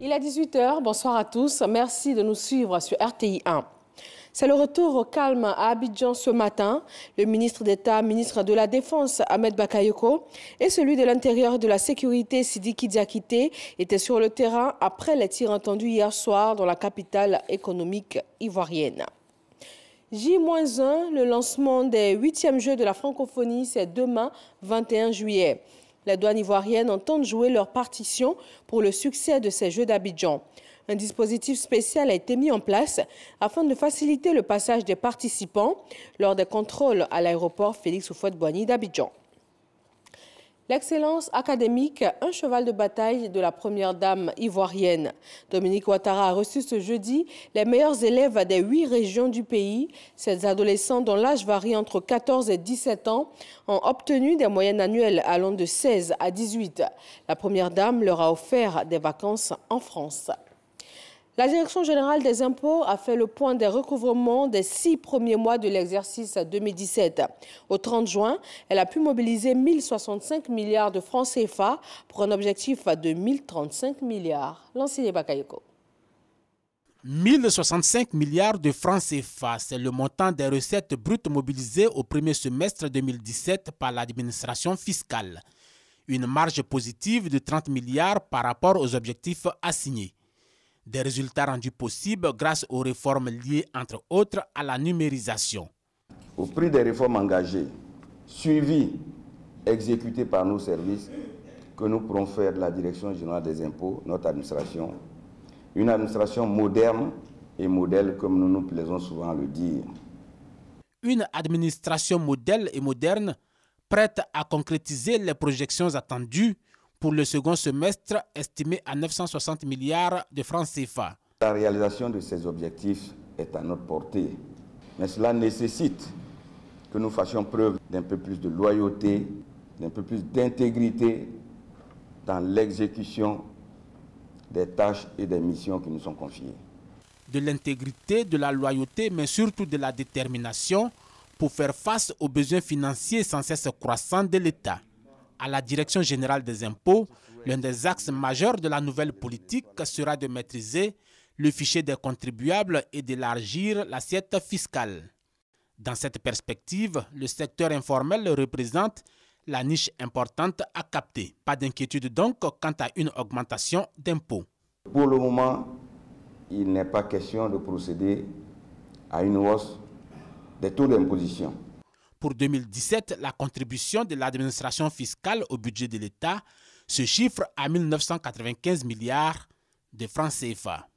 Il est 18 h, bonsoir à tous, merci de nous suivre sur RTI 1. C'est le retour au calme à Abidjan ce matin. Le ministre d'État, ministre de la Défense, Ahmed Bakayoko, et celui de l'Intérieur et de la Sécurité, Sidiki Diakité, étaient sur le terrain après les tirs entendus hier soir dans la capitale économique ivoirienne. J-1, le lancement des 8e Jeux de la francophonie, c'est demain, 21 juillet. Les douanes ivoiriennes entendent jouer leur partition pour le succès de ces Jeux d'Abidjan. Un dispositif spécial a été mis en place afin de faciliter le passage des participants lors des contrôles à l'aéroport Félix Houphouët-Boigny d'Abidjan. L'excellence académique, un cheval de bataille de la première dame ivoirienne. Dominique Ouattara a reçu ce jeudi les meilleurs élèves des 8 régions du pays. Ces adolescents dont l'âge varie entre 14 et 17 ans ont obtenu des moyennes annuelles allant de 16 à 18. La première dame leur a offert des vacances en France. La Direction générale des impôts a fait le point des recouvrements des 6 premiers mois de l'exercice 2017. Au 30 juin, elle a pu mobiliser 1065 milliards de francs CFA pour un objectif de 1035 milliards. L'enseignant Bakayoko. 1065 milliards de francs CFA, c'est le montant des recettes brutes mobilisées au premier semestre 2017 par l'administration fiscale. Une marge positive de 30 milliards par rapport aux objectifs assignés. Des résultats rendus possibles grâce aux réformes liées, entre autres, à la numérisation. Au prix des réformes engagées, suivies, exécutées par nos services, que nous pourrons faire de la Direction générale des impôts, notre administration, une administration moderne et modèle, comme nous nous plaisons souvent à le dire. Une administration modèle et moderne, prête à concrétiser les projections attendues pour le second semestre, estimé à 960 milliards de francs CFA. La réalisation de ces objectifs est à notre portée, mais cela nécessite que nous fassions preuve d'un peu plus de loyauté, d'un peu plus d'intégrité dans l'exécution des tâches et des missions qui nous sont confiées. De l'intégrité, de la loyauté, mais surtout de la détermination pour faire face aux besoins financiers sans cesse croissants de l'État. À la Direction générale des impôts, l'un des axes majeurs de la nouvelle politique sera de maîtriser le fichier des contribuables et d'élargir l'assiette fiscale. Dans cette perspective, le secteur informel représente la niche importante à capter. Pas d'inquiétude donc quant à une augmentation d'impôts. Pour le moment, il n'est pas question de procéder à une hausse des taux d'imposition. Pour 2017, la contribution de l'administration fiscale au budget de l'État se chiffre à 1995 milliards de francs CFA.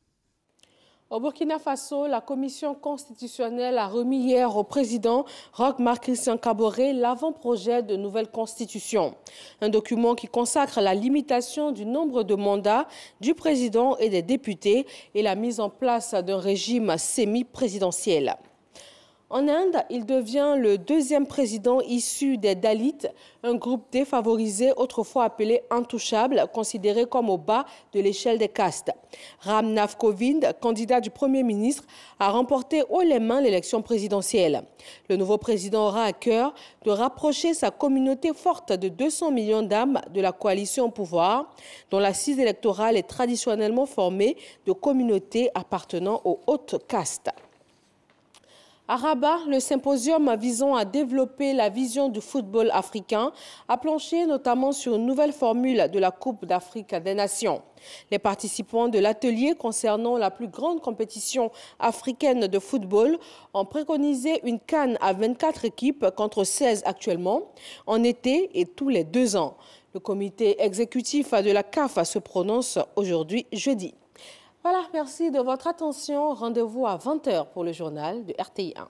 Au Burkina Faso, la commission constitutionnelle a remis hier au président Roch-Marc Christian Kaboré l'avant-projet de nouvelle constitution. Un document qui consacre la limitation du nombre de mandats du président et des députés et la mise en place d'un régime semi-présidentiel. En Inde, il devient le 2e président issu des Dalits, un groupe défavorisé autrefois appelé intouchable, considéré comme au bas de l'échelle des castes. Ram Nath Kovind, candidat du Premier ministre, a remporté haut les mains l'élection présidentielle. Le nouveau président aura à cœur de rapprocher sa communauté forte de 200 millions d'âmes de la coalition au pouvoir, dont l'assise électorale est traditionnellement formée de communautés appartenant aux hautes castes. À Rabat, le symposium visant à développer la vision du football africain a planché notamment sur une nouvelle formule de la Coupe d'Afrique des Nations. Les participants de l'atelier concernant la plus grande compétition africaine de football ont préconisé une CAN à 24 équipes contre 16 actuellement, en été et tous les 2 ans. Le comité exécutif de la CAF se prononce aujourd'hui jeudi. Voilà, merci de votre attention. Rendez-vous à 20 h pour le journal de RTI 1.